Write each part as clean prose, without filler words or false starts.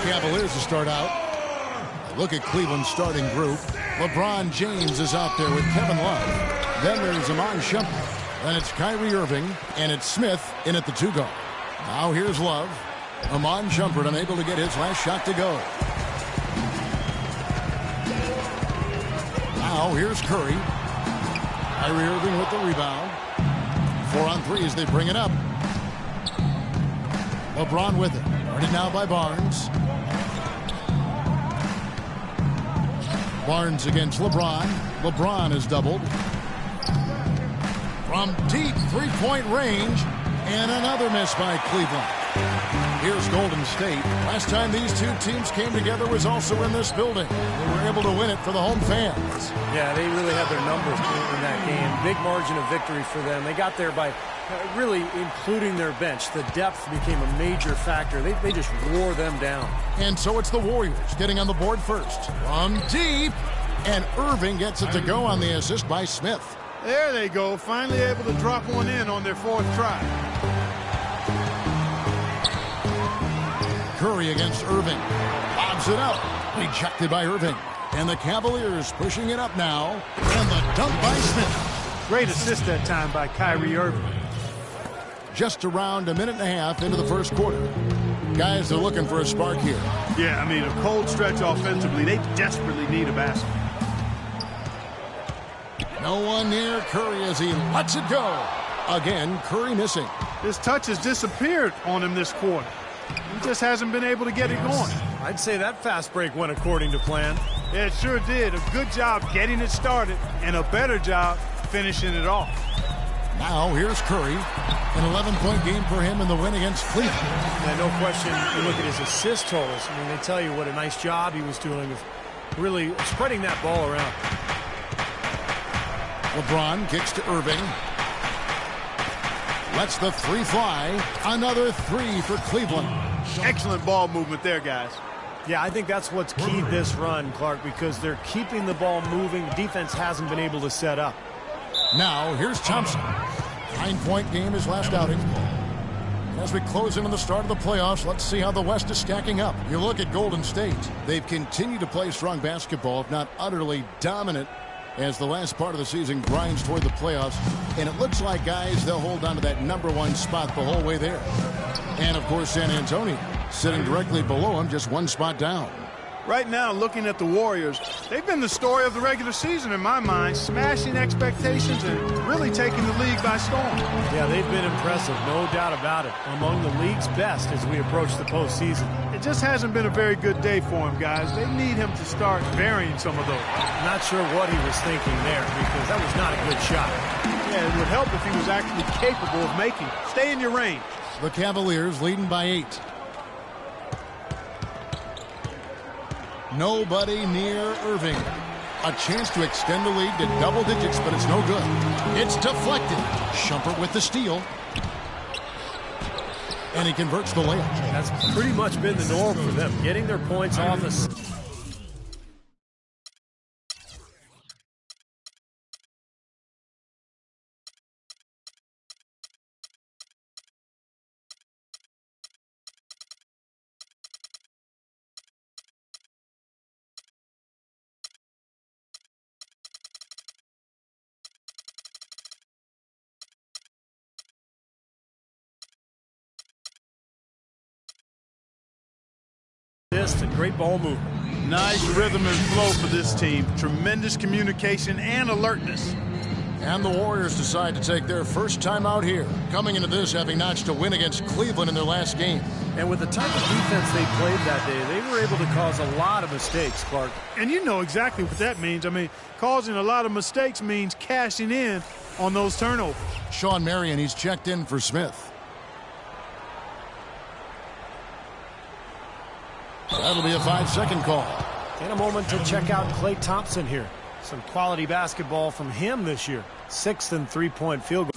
Cavaliers to start out. Look at Cleveland's starting group. LeBron James is out there with Kevin Love. Then there's Iman Shumpert. Then it's Kyrie Irving, and it's Smith in at the 2 guard. Now here's Love. Iman Shumpert unable to get his last shot to go. Now here's Curry. Kyrie Irving with the rebound. 4 on 3 as they bring it up. LeBron with it. Guarded now by Barnes. Barnes against LeBron. LeBron is doubled. From deep three-point range. And another miss by Cleveland. Here's Golden State. Last time these two teams came together was also in this building. They were able to win it for the home fans. Yeah, they really had their numbers in that game. Big margin of victory for them. They got there by really including their bench. The depth became a major factor. They just wore them down. And so it's the Warriors getting on the board first. From deep. And Irving gets it to go on the assist by Smith. There they go. Finally able to drop one in on their 4th try. Curry against Irving. Lobs it up. Rejected by Irving. And the Cavaliers pushing it up now. And the dunk by Smith. Great assist that time by Kyrie Irving. Just around a minute and a half into the first quarter. Guys, they're looking for a spark here. Yeah, I mean, a cold stretch offensively. They desperately need a basket. No one near Curry as he lets it go. Again, Curry missing. His touch has disappeared on him this quarter. He just hasn't been able to get it going. I'd say that fast break went according to plan. Yeah, it sure did. A good job getting it started and a better job finishing it off. Now here's Curry. An 11-point game for him in the win against Cleveland. Yeah, no question. You look at his assist totals. I mean, they tell you what a nice job he was doing of really spreading that ball around. LeBron kicks to Irving. Lets the 3 fly. Another 3 for Cleveland. Excellent ball movement there, guys. Yeah, I think that's what's keyed this run, Clark, because they're keeping the ball moving. The defense hasn't been able to set up. Now, here's Thompson. 9-point game his last outing. As we close in on the start of the playoffs, let's see how the West is stacking up. You look at Golden State. They've continued to play strong basketball, if not utterly dominant, as the last part of the season grinds toward the playoffs. And it looks like, guys, they'll hold on to that #1 spot the whole way there. And, of course, San Antonio sitting directly below them, just 1 spot down. Right now, looking at the Warriors, they've been the story of the regular season in my mind, smashing expectations and really taking the league by storm. Yeah, they've been impressive, no doubt about it. Among the league's best as we approach the postseason. It just hasn't been a very good day for him, guys. They need him to start varying some of those. Not sure what he was thinking there, because that was not a good shot. Yeah, it would help if he was actually capable of making it. Stay in your range. The Cavaliers leading by 8. Nobody near Irving. A chance to extend the lead to double digits, but it's no good. It's deflected. Shumpert with the steal. And he converts the layup. That's pretty much been the norm for them, getting their points off the and great ball movement. Nice rhythm and flow for this team. Tremendous communication and alertness. And the Warriors decide to take their first time out here, coming into this having notched a win against Cleveland in their last game. And with the type of defense they played that day, they were able to cause a lot of mistakes, Clark. And you know exactly what that means. I mean, causing a lot of mistakes means cashing in on those turnovers. Sean Marion, he's checked in for Smith. That'll be a 5-second call. And a moment to check out Klay Thompson here. Some quality basketball from him this year. 6th and 3-point field goal.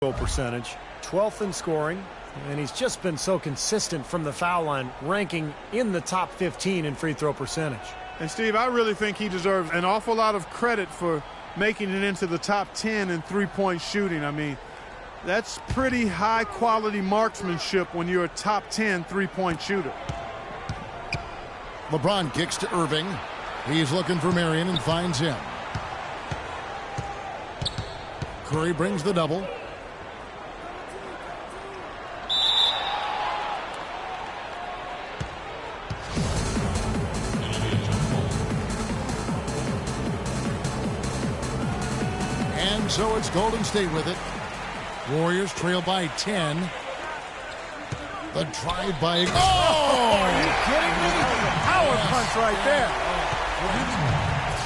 goal percentage, 12th in scoring, and he's just been so consistent from the foul line, ranking in the top 15 in free throw percentage. And, Steve, I really think he deserves an awful lot of credit for making it into the top 10 in three-point shooting. I mean, that's pretty high-quality marksmanship when you're a top 10 three-point shooter. LeBron kicks to Irving. He's looking for Marion and finds him. Curry brings the double. And so it's Golden State with it. Warriors trail by 10. The drive by... Oh! Are you kidding me? Power punch right there.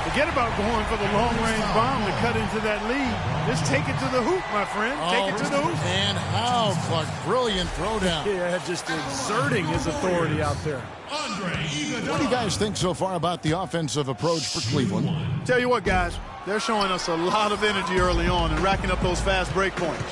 Forget about going for the long-range bomb to cut into that lead. Just take it to the hoop, my friend. Take it to the hoop. And how Clark, brilliant throwdown. Yeah, just exerting his authority out there. What do you guys think so far about the offensive approach for Cleveland? Tell you what, guys, they're showing us a lot of energy early on and racking up those fast break points.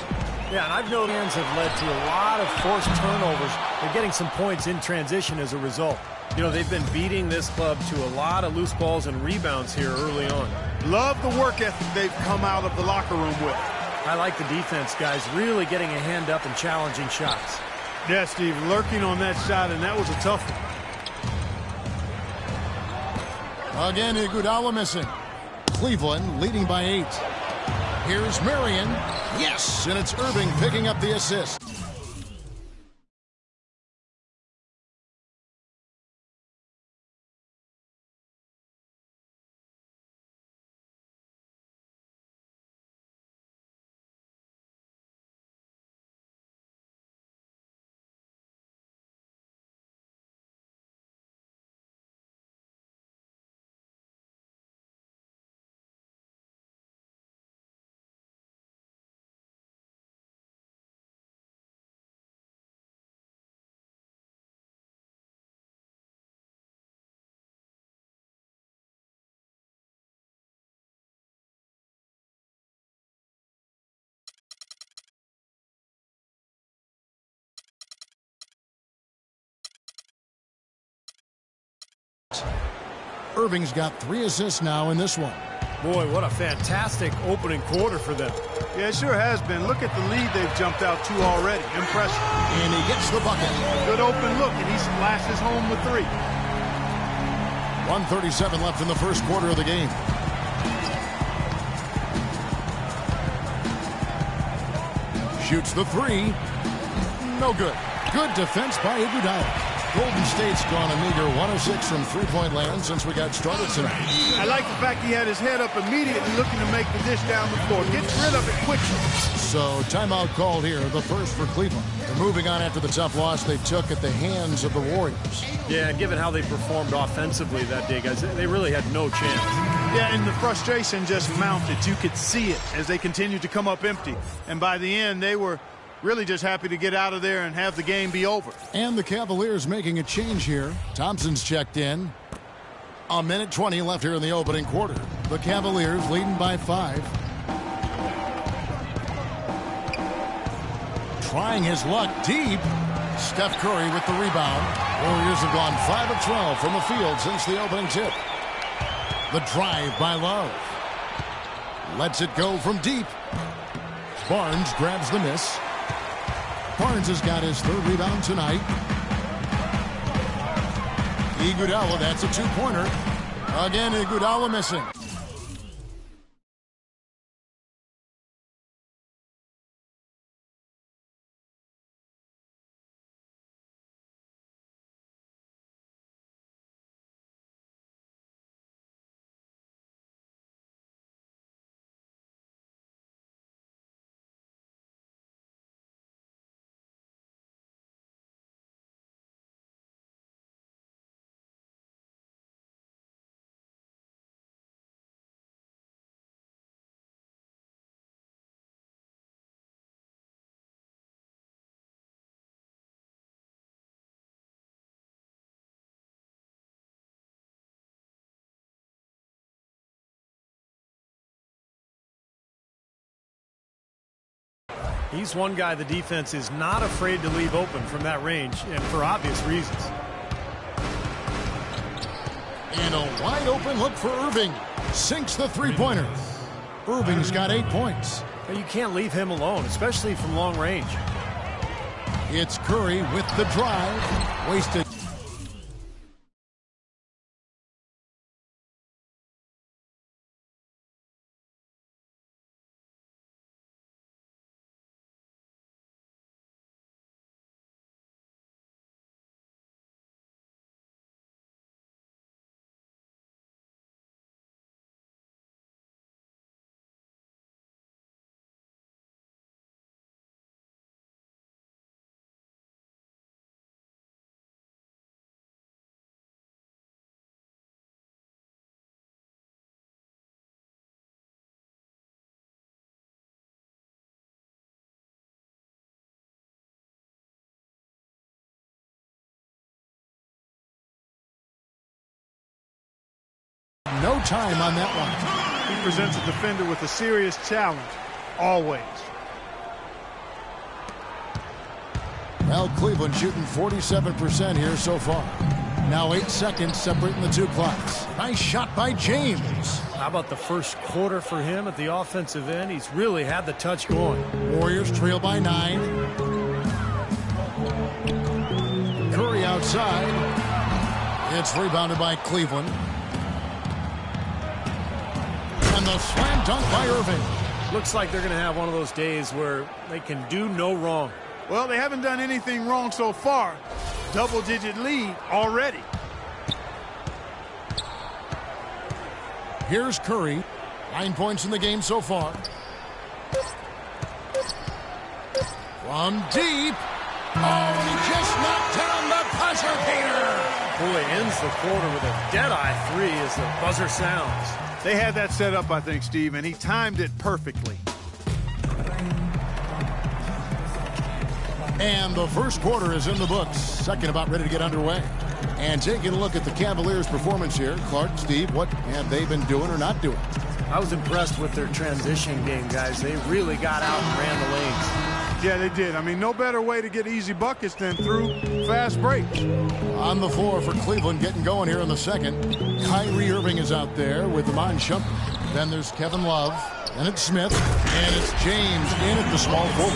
Yeah, and I've known hands have led to a lot of forced turnovers. They're getting some points in transition as a result. You know, they've been beating this club to a lot of loose balls and rebounds here early on. Love the work ethic they've come out of the locker room with. I like the defense, guys, really getting a hand up and challenging shots. Yeah, Steve, lurking on that shot, and that was a tough one. Again, Iguodala missing. Cleveland leading by 8. Here's Marion. Yes, and it's Irving picking up the assist. Irving's got 3 assists now in this one. Boy, what a fantastic opening quarter for them. Yeah, it sure has been. Look at the lead they've jumped out to already. Impressive. And he gets the bucket. Good open look, and he splashes home with 3. 1:37 left in the first quarter of the game. Shoots the 3. No good. Good defense by Iguodala. Golden State's gone a meager 1 of 6 from three-point land since we got started tonight. I like the fact he had his head up immediately looking to make the dish down the floor. Gets rid of it quickly. So timeout called here, the first for Cleveland. They're moving on after the tough loss they took at the hands of the Warriors. Yeah, and given how they performed offensively that day, guys, they really had no chance. Yeah, and the frustration just mounted. You could see it as they continued to come up empty. And by the end, they were really just happy to get out of there and have the game be over. And the Cavaliers making a change here. Thompson's checked in. 1:20 left here in the opening quarter. The Cavaliers leading by 5. Trying his luck deep. Steph Curry with the rebound. Warriors have gone 5 of 12 from the field since the opening tip. The drive by Love. Lets it go from deep. Barnes grabs the miss. Barnes has got his 3rd rebound tonight. Iguodala, that's a 2-pointer. Again, Iguodala missing. He's one guy the defense is not afraid to leave open from that range, and for obvious reasons. And a wide open look for Irving. Sinks the three-pointer. Irving's got 8 points. But you can't leave him alone, especially from long range. It's Curry with the drive. Wasted. No time on that one. He presents a defender with a serious challenge, always. Well, Cleveland shooting 47% here so far. Now 8 seconds separating the two clocks. Nice shot by James. How about the first quarter for him at the offensive end? He's really had the touch going. Warriors trail by 9. Curry outside. It's rebounded by Cleveland. And the slam dunk by Irving. Looks like they're going to have one of those days where they can do no wrong. Well, they haven't done anything wrong so far. Double-digit lead already. Here's Curry. 9 points in the game so far. From deep. Oh, he just knocked down the buzzer beater. Boy, ends the quarter with a dead-eye three as the buzzer sounds. They had that set up, I think, Steve, and he timed it perfectly. And the first quarter is in the books. Second about ready to get underway. And taking a look at the Cavaliers' performance here. Clark, Steve, what have they been doing or not doing? I was impressed with their transition game, guys. They really got out and ran the lanes. Yeah, they did. I mean, no better way to get easy buckets than through fast breaks. On the floor for Cleveland getting going here in the second. Kyrie Irving is out there with Iman Shumpert. Then there's Kevin Love. Then it's Smith. And it's James in at the small forward.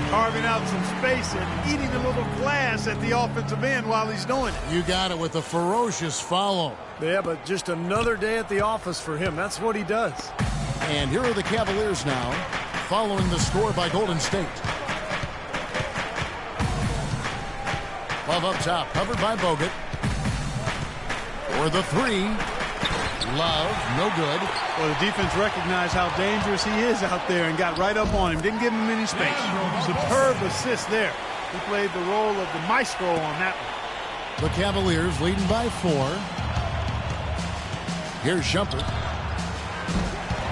Carving out some space and eating a little glass at the offensive end while he's doing it. You got it with a ferocious follow. Yeah, but just another day at the office for him. That's what he does. And here are the Cavaliers now, following the score by Golden State. Love up top, covered by Bogut. For the three. Love, no good. Well, the defense recognized how dangerous he is out there and got right up on him. Didn't give him any space. Superb assist there. He played the role of the maestro on that one. The Cavaliers leading by 4. Here's Shumpert.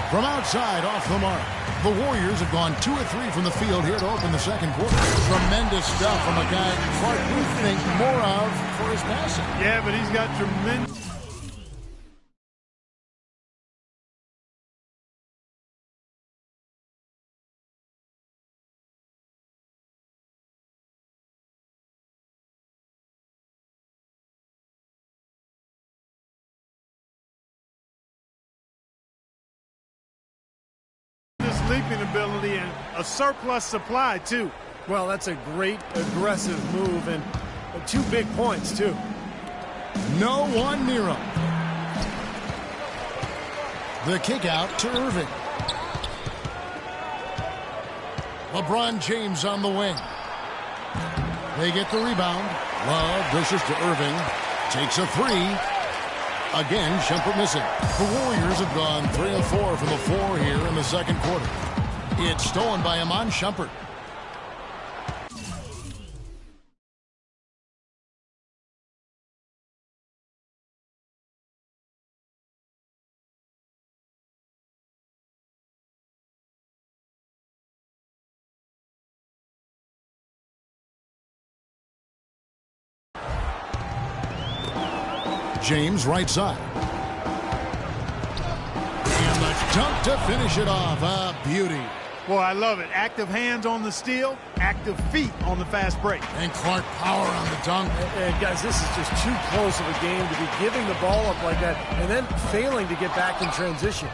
From outside, off the mark. The Warriors have gone 2 of 3 from the field here to open the second quarter. Tremendous stuff from a guy Clark we think more of for his passing. Yeah, but he's got tremendous. Leaping ability and a surplus supply too. Well, that's a great aggressive move and 2 big points too. No one near him. The kick out to Irving. LeBron James on the wing. They get the rebound. Love dishes to Irving. Takes a 3. Again, Shumpert missing. The Warriors have gone 3 of 4 from the floor here in the second quarter. It's stolen by Iman Shumpert. James right side. And the dunk to finish it off. A beauty. Boy, I love it. Active hands on the steal, active feet on the fast break. And Clark power on the dunk. And guys, this is just too close of a game to be giving the ball up like that and then failing to get back in transition.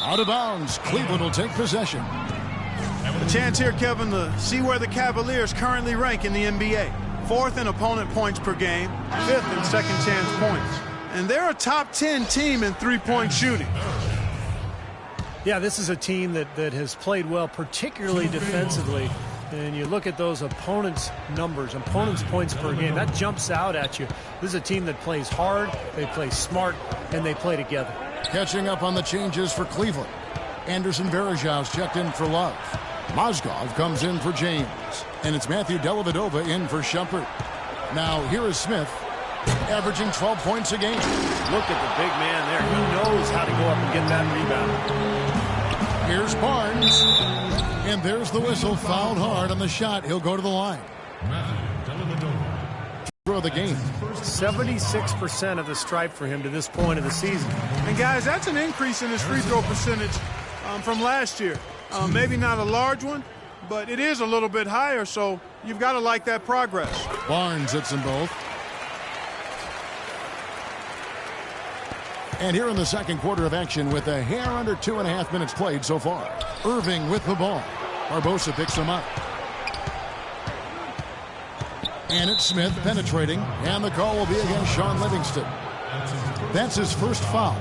Out of bounds. Cleveland will take possession. A chance here, Kevin, to see where the Cavaliers currently rank in the NBA. 4th in opponent points per game, 5th in second chance points. And they're a top 10 team in three-point shooting. Yeah, this is a team that has played well, particularly defensively. And you look at those opponents' numbers, opponents' points per game, that jumps out at you. This is a team that plays hard, they play smart, and they play together. Catching up on the changes for Cleveland. Anderson Varejau's checked in for Love. Mozgov comes in for James. And it's Matthew Dellavedova in for Shumpert. Now here is Smith, averaging 12 points a game. Look at the big man there. He knows how to go up and get that rebound. Here's Barnes. And there's the whistle. Fouled hard on the shot. He'll go to the line. Throw the game. 76% of the stripe for him to this point of the season. And guys, that's an increase in his free throw percentage from last year. Maybe not a large one, but it is a little bit higher, so you've got to like that progress. Barnes hits them both. And here in the second quarter of action with a hair under 2.5 minutes played so far. Irving with the ball. Barbosa picks him up. And it's Smith penetrating, and the call will be against Sean Livingston. That's his first foul.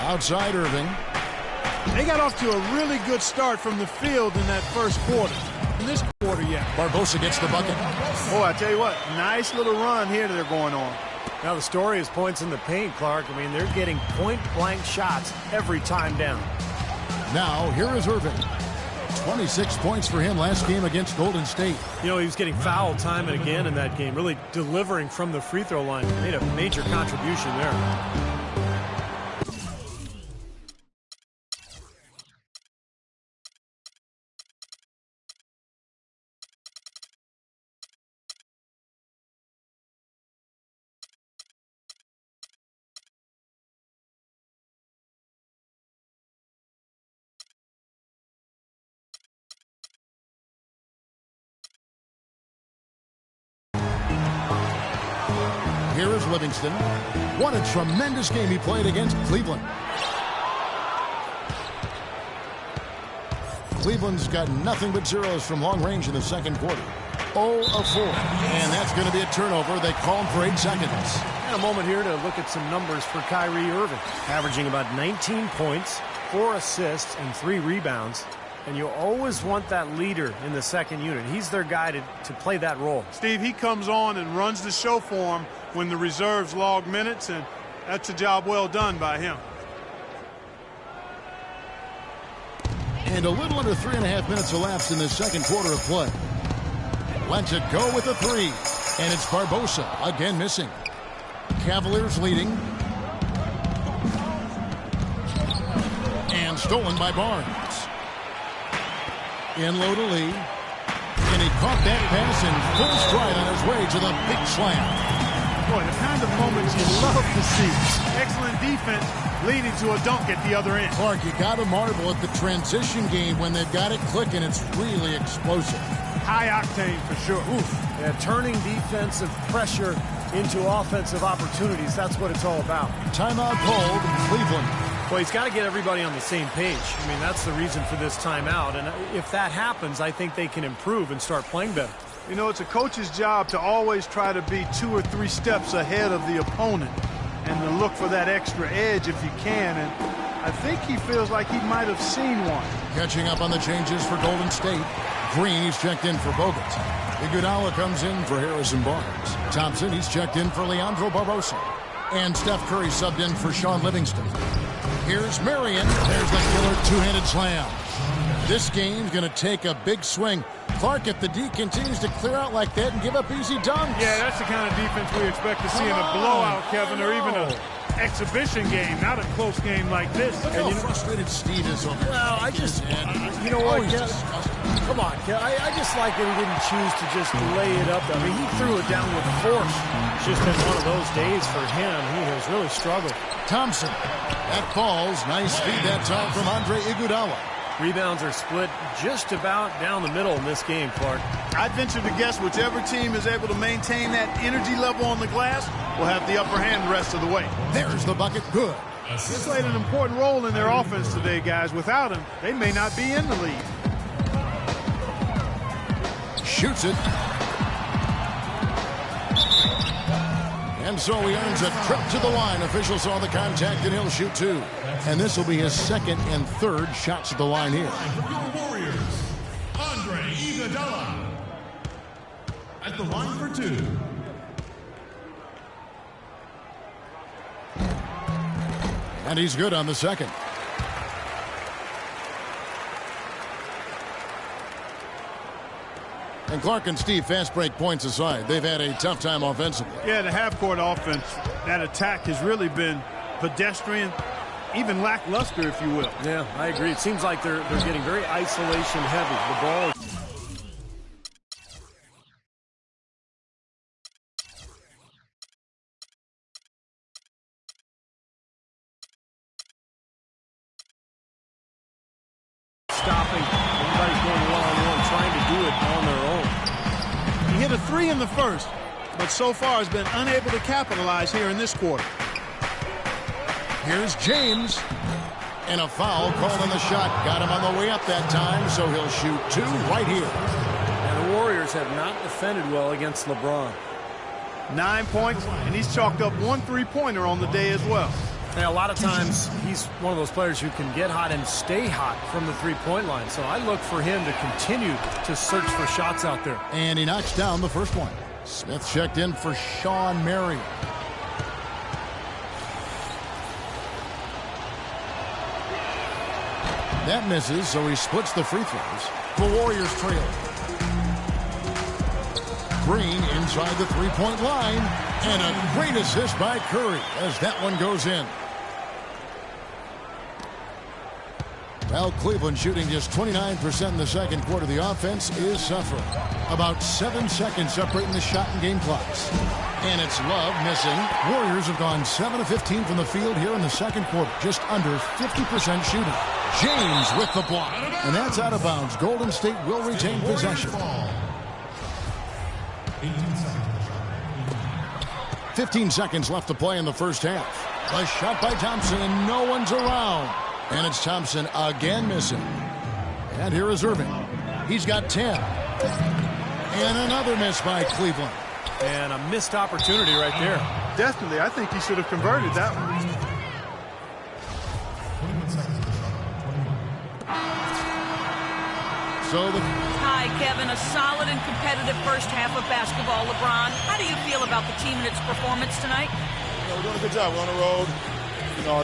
Outside Irving. They got off to a really good start from the field in that first quarter. In this quarter, yeah. Barbosa gets the bucket. Oh, I tell you what, nice little run here they're going on. Now the story is points in the paint, Clark. I mean, they're getting point-blank shots every time down. Now, here is Irving. 26 points for him last game against Golden State. You know, he was getting fouled time and again in that game, really delivering from the free throw line. Made a major contribution there. Here is Livingston. What a tremendous game he played against Cleveland. Cleveland's got nothing but zeros from long range in the second quarter. 0 of 4. And that's going to be a turnover. They call him for 8 seconds. And a moment here to look at some numbers for Kyrie Irving. Averaging about 19 points, 4 assists, and 3 rebounds. And you always want that leader in the second unit. He's their guy to play that role. Steve, he comes on and runs the show for him when the reserves log minutes, and that's a job well done by him. And a little under 3.5 minutes elapsed in the second quarter of play. Lets it go with a 3. And it's Barbosa again missing. Cavaliers leading. And stolen by Barnes. In low to Lee. And he caught that pass in full stride on his way to the big slam. Boy, the kind of moments you love to see. Excellent defense leading to a dunk at the other end. Clark, you got to marvel at the transition game when they've got it clicking. It's really explosive. High octane for sure. Oof. Yeah, turning defensive pressure into offensive opportunities. That's what it's all about. Timeout called, Cleveland. Well, he's got to get everybody on the same page. I mean, that's the reason for this timeout. And if that happens, I think they can improve and start playing better. You know, it's a coach's job to always try to be 2 or 3 steps ahead of the opponent and to look for that extra edge if you can. And I think he feels like he might have seen one. Catching up on the changes for Golden State. Green, he's checked in for Bogut. Iguodala comes in for Harrison Barnes. Thompson, he's checked in for Leandro Barbosa. And Steph Curry subbed in for Sean Livingston. Here's Marion. There's the killer two-handed slam. This game's going to take a big swing. Clark, if the D continues to clear out like that and give up easy dunks. Yeah, that's the kind of defense we expect to see in a blowout, Kevin, or even an exhibition game, not a close game like this. Look how frustrated Steve is over. Well, you know what, come on, I just like that he didn't choose to just lay it up. I mean, he threw it down with force. It's just been one of those days for him. He has really struggled. Thompson. That falls. Nice feed that time from Andre Iguodala. Rebounds are split just about down the middle in this game, Clark. I'd venture to guess whichever team is able to maintain that energy level on the glass will have the upper hand the rest of the way. There's the bucket. Good. He played an important role in their offense today, guys. Without him, they may not be in the lead. Shoots it. And so he earns a trip to the line. Officials saw the contact, and he'll shoot two. And this will be his second and third shots at the line here. Your Warriors, Andre Iguodala at the line for two. And he's good on the second. And Clark and Steve, fast break points aside, they've had a tough time offensively. Yeah, the half-court offense, that attack has really been pedestrian, even lackluster, if you will. Yeah, I agree. It seems like they're getting very isolation heavy. The ball is... stopping. Everybody's going one-on-one, trying to do it on their own. He hit a three in the first, but so far has been unable to capitalize here in this quarter. Here's James. And a foul called on the shot. Got him on the way up that time, so he'll shoot two right here. And the Warriors have not defended well against LeBron. 9 points, and he's chalked up one three-pointer on the day as well. Now, a lot of times, he's one of those players who can get hot and stay hot from the three-point line. So I look for him to continue to search for shots out there. And he knocks down the first one. Smith checked in for Sean Marion. That misses, so he splits the free throws. The Warriors trail. Green inside the three-point line. And a great assist by Curry as that one goes in. Well, Cleveland shooting just 29% in the second quarter. The offense is suffering. About 7 seconds separating the shot and game clocks. And it's Love missing. Warriors have gone 7 of 15 from the field here in the second quarter. Just under 50% shooting. James with the block. And that's out of bounds. Golden State will retain possession. 15 seconds left to play in the first half. A shot by Thompson, and no one's around. And it's Thompson again missing. And here is Irving. He's got 10. And another miss by Cleveland. And a missed opportunity right there. Definitely. I think he should have converted that one. Hi, Kevin. A solid and competitive first half of basketball, LeBron. How do you feel about the team and its performance tonight? We're doing a good job. We're on the road. You know,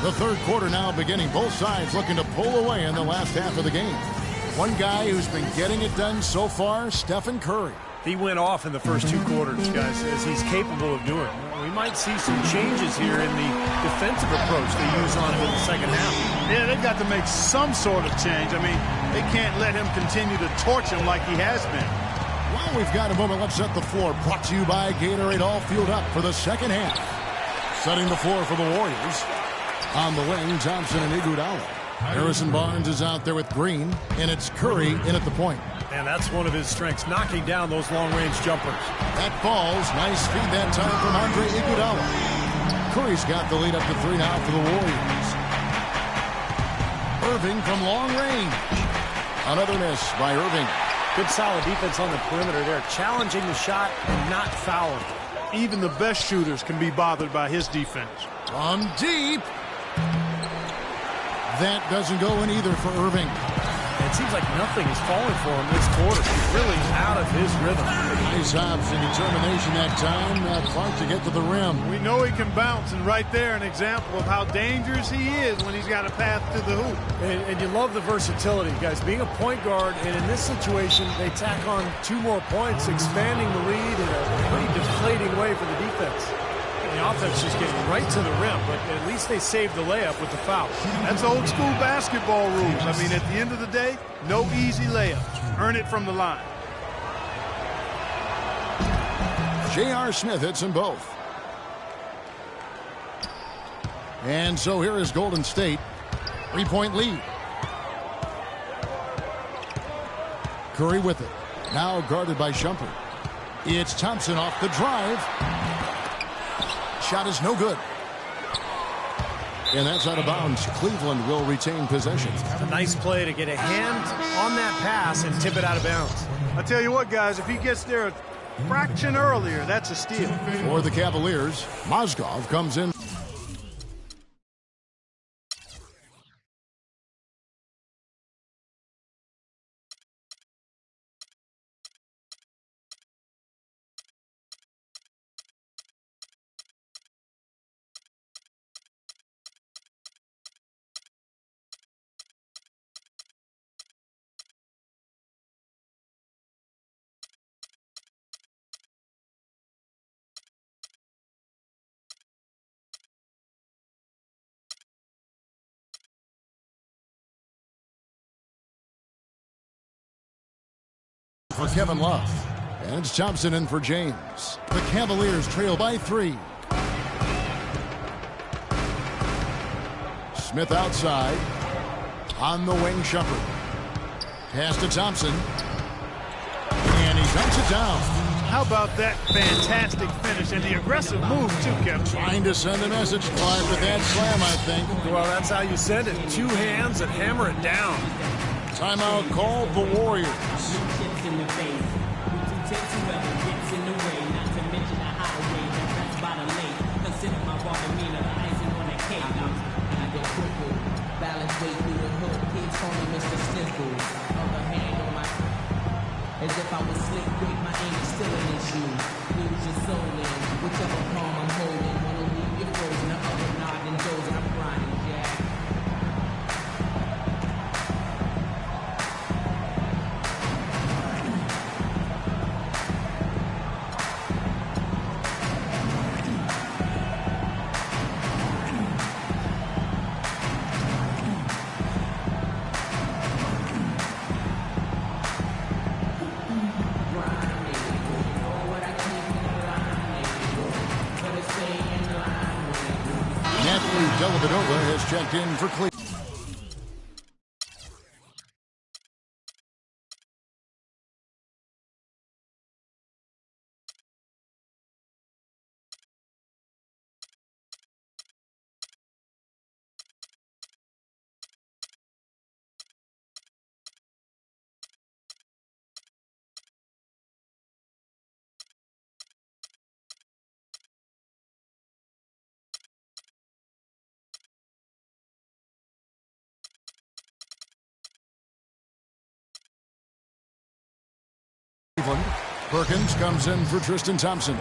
The third quarter now beginning. Both sides looking to pull away in the last half of the game. One guy who's been getting it done so far, Stephen Curry. He went off in the first two quarters, guys, as he's capable of doing. We might see some changes here in the defensive approach they use on him in the second half. Yeah, they've got to make some sort of change. I mean, they can't let him continue to torch him like he has been. Well, we've got a moment. Let's set the floor. Brought to you by Gatorade. All fueled up for the second half. Setting the floor for the Warriors. On the wing, Thompson and Iguodala. Harrison Barnes is out there with Green, and it's Curry in at the point. And that's one of his strengths, knocking down those long-range jumpers. That falls. Nice feed that time from Andre Iguodala. Curry's got the lead up to 3 now for the Warriors. Irving from long range. Another miss by Irving. Good solid defense on the perimeter there, challenging the shot and not fouling. Even the best shooters can be bothered by his defense. From deep. That doesn't go in either for Irving. And seems like nothing is falling for him this quarter. He's really out of his rhythm. Nice hops and determination that time. Clark to get to the rim. We know he can bounce, and right there an example of how dangerous he is when he's got a path to the hoop. And you love the versatility, guys. Being a point guard, and in this situation, they tack on 2 more points, expanding the lead in a pretty deflating way for the defense. And the offense just getting right to the rim, but at least they saved the layup with the foul. That's old school basketball rules. I mean, at the end of the day, no easy layups. Earn it from the line. J.R. Smith hits them both. And so here is Golden State. 3-point lead. Curry with it. Now guarded by Shumpert. It's Thompson off the drive. Shot is no good. And that's out of bounds. Cleveland will retain possession. A nice play to get a hand on that pass and tip it out of bounds. I tell you what, guys, if he gets there a fraction earlier, that's a steal. For the Cavaliers, Mozgov comes in. For Kevin Love. And it's Thompson in for James. The Cavaliers trail by 3. Smith outside. On the wing, Shumpert. Pass to Thompson. And he dunks it down. How about that fantastic finish and the aggressive move, too, Kevin? Trying to send a message, Clark, with that slam, I think. Well, that's how you send it. 2 hands and hammer it down. Timeout called the Warriors. In the face, with 2 tips, whoever gets in the way, not to mention the highway that rests by the lake. Consider my raw demeanor the icing on that cake. And I get crippled, balance way through the hood. Kids call me Mr. Sniffles. Other hand on my, as if I was slick quick. My aim is still an issue. Lose your soul in whichever palm I'm holding. Wanna leave you frozen, the other nod and doze, and I'm grinding, Jack. Has checked in for Cleveland. Perkins comes in for Tristan Thompson.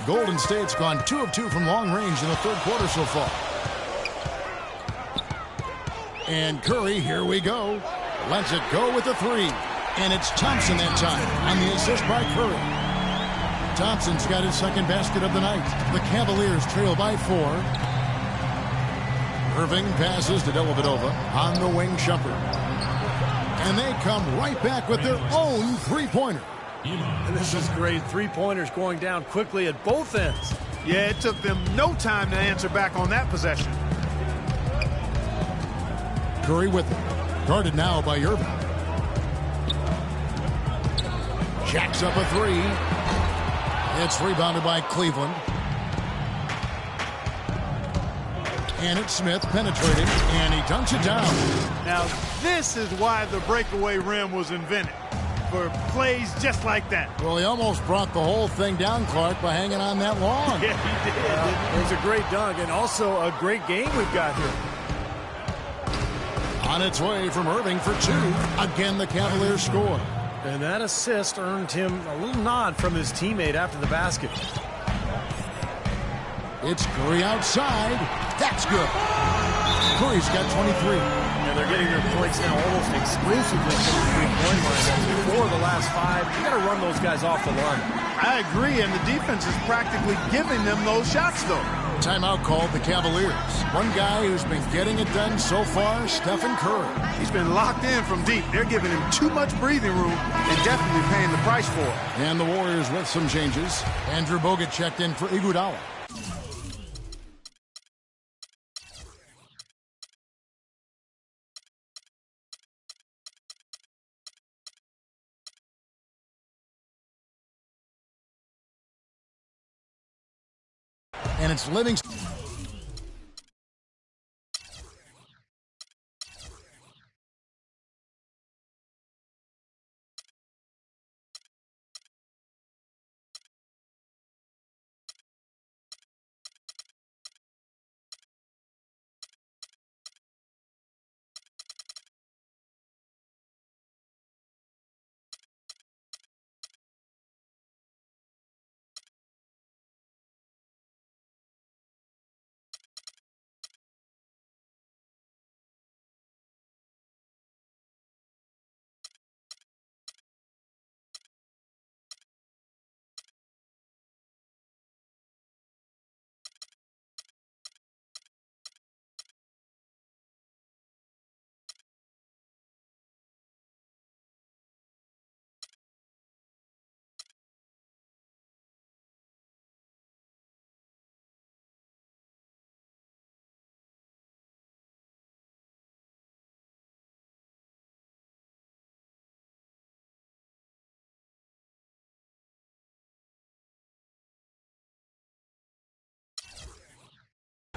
Golden State's gone 2 of 2 from long range in the 3rd quarter so far. And Curry, here we go. Lets it go with the 3. And it's Thompson that time on the assist by Curry. Thompson's got his 2nd basket of the night. The Cavaliers trail by 4. Irving passes to Dellavedova on the wing, Shumpert. And they come right back with their own 3-pointer. And this is great. 3-pointers going down quickly at both ends. Yeah, it took them no time to answer back on that possession. Curry with it. Guarded now by Irving. Jacks up a 3. It's rebounded by Cleveland. And it's Smith penetrating, and he dunks it down. Now, this is why the breakaway rim was invented, for plays just like that. Well, he almost brought the whole thing down, Clark, by hanging on that long. Yeah, he did. It was a great dunk, and also a great game we've got here. On its way from Irving for two. Again, the Cavaliers score. And that assist earned him a little nod from his teammate after the basket. It's Curry outside. That's good. Curry's got 23. And they're getting their points now almost exclusively from the three-point line. Before the last 5, you got to run those guys off the line. I agree, and the defense is practically giving them those shots, though. Timeout called the Cavaliers. One guy who's been getting it done so far, Stephen Curry. He's been locked in from deep. They're giving him too much breathing room and definitely paying the price for it. And the Warriors with some changes. Andrew Bogut checked in for Iguodala. And it's Livingston.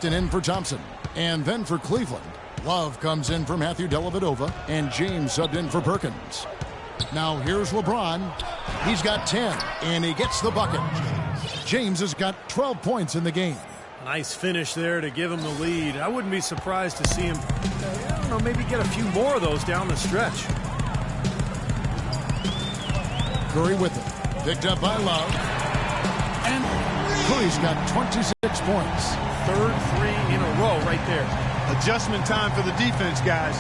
In for Thompson, and then for Cleveland, Love comes in for Matthew Dellavedova, and James subbed in for Perkins. Now here's LeBron. He's got 10, and he gets the bucket. James has got 12 points in the game. Nice finish there to give him the lead. I wouldn't be surprised to see him, I don't know, maybe get a few more of those down the stretch. Curry with it. Picked up by Love. And Curry's got 26 points. Third three in a row right there. Adjustment time for the defense, guys.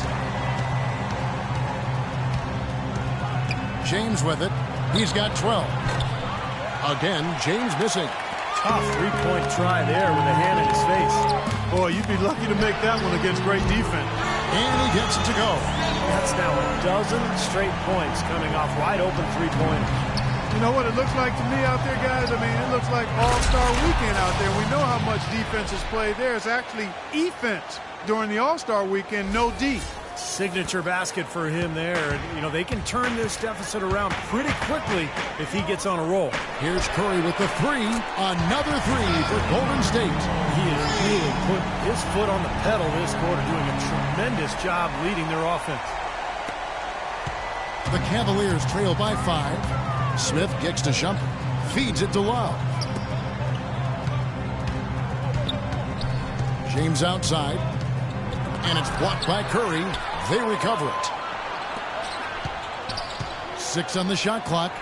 James with it. He's got 12. Again, James missing. Tough three-point try there with a hand in his face. Boy, you'd be lucky to make that one against great defense. And he gets it to go. That's now a dozen straight points coming off wide open three-pointers. You know what it looks like to me out there, guys? I mean, it looks like All-Star Weekend out there. We know how much defense is played there. It's actually offense during the All-Star Weekend, no D. Signature basket for him there. And, you know, they can turn this deficit around pretty quickly if he gets on a roll. Here's Curry with the three. Another three for Golden State. He has really put his foot on the pedal this quarter, doing a tremendous job leading their offense. The Cavaliers trail by 5. Smith kicks to Shumpert. Feeds it to Love. James outside. And it's blocked by Curry. They recover it. 6 on the shot clock.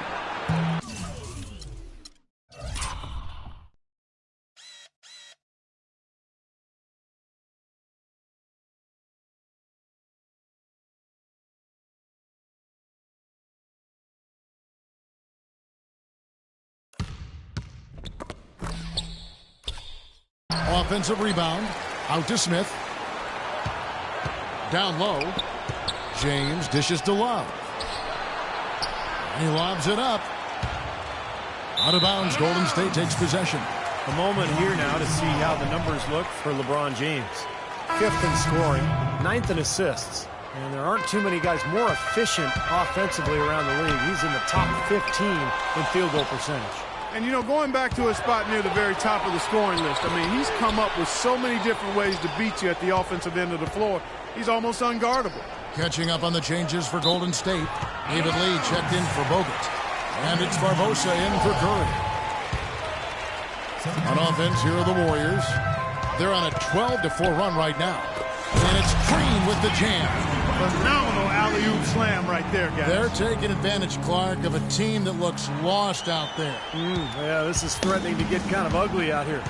Offensive rebound. Out to Smith. Down low. James dishes to Love. He lobs it up. Out of bounds. Golden State takes possession. A moment here now to see how the numbers look for LeBron James. 5th in scoring, 9th in assists. And there aren't too many guys more efficient offensively around the league. He's in the top 15 in field goal percentage. And, you know, going back to a spot near the very top of the scoring list, I mean, he's come up with so many different ways to beat you at the offensive end of the floor. He's almost unguardable. Catching up on the changes for Golden State. David Lee checked in for Bogut. And it's Barbosa in for Curry. On offense, here are the Warriors. They're on a 12-4 run right now. And it's Green with the jam. Phenomenal alley-oop slam right there, guys. They're taking advantage, Clark, of a team that looks lost out there. Yeah, this is threatening to get kind of ugly out here.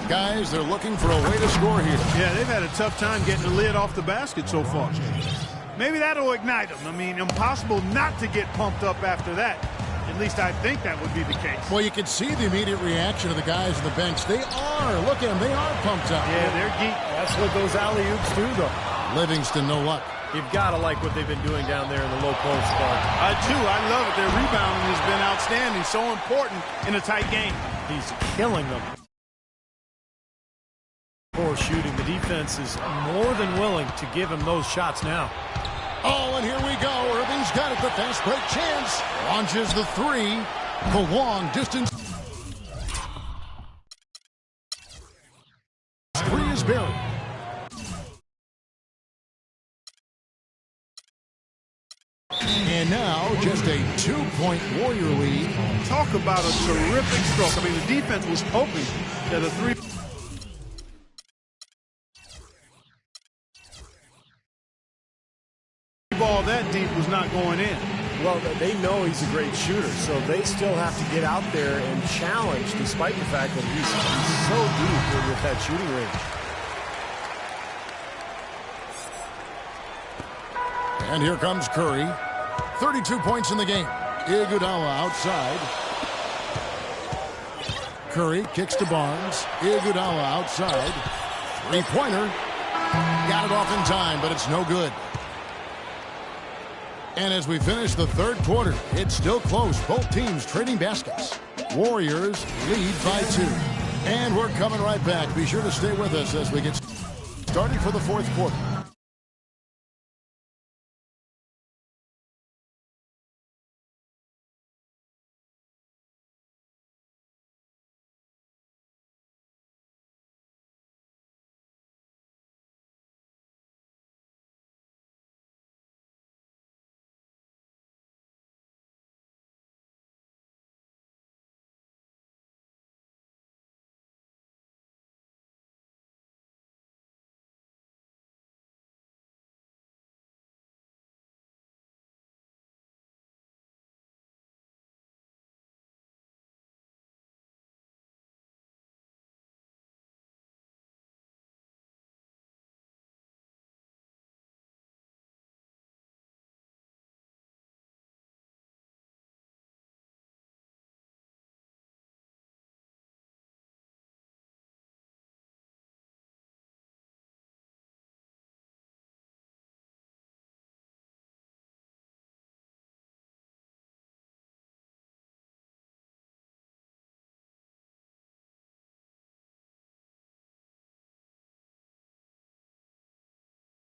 Guys, they're looking for a way to score here. Yeah, they've had a tough time getting the lid off the basket so far. Maybe that'll ignite them. I mean, impossible not to get pumped up after that. At least I think that would be the case. Well, you can see the immediate reaction of the guys on the bench. They are. Look at them. They are pumped up. Yeah, they're geek. That's what those alley-oops do, though. Livingston, no luck. You've got to like what they've been doing down there in the low post, Clark. I do. I love it. Their rebounding has been outstanding. So important in a tight game. He's killing them. Poor shooting. The defense is more than willing to give him those shots now. Oh, and here we go. Irving's got it. The fast break chance. Launches the three. The long distance. Three is buried. And now just a 2-point Warrior lead. Talk about a terrific stroke. I mean, the defense was hoping that a three ball that deep was not going in. Well, they know he's a great shooter, so they still have to get out there and challenge, despite the fact that he's so deep with that shooting range. And here comes Curry. 32 points in the game. Iguodala outside. Curry kicks to Barnes. Iguodala outside. Three-pointer. Got it off in time, but it's no good. And as we finish the third quarter, it's still close. Both teams trading baskets. Warriors lead by 2. And we're coming right back. Be sure to stay with us as we get started for the fourth quarter.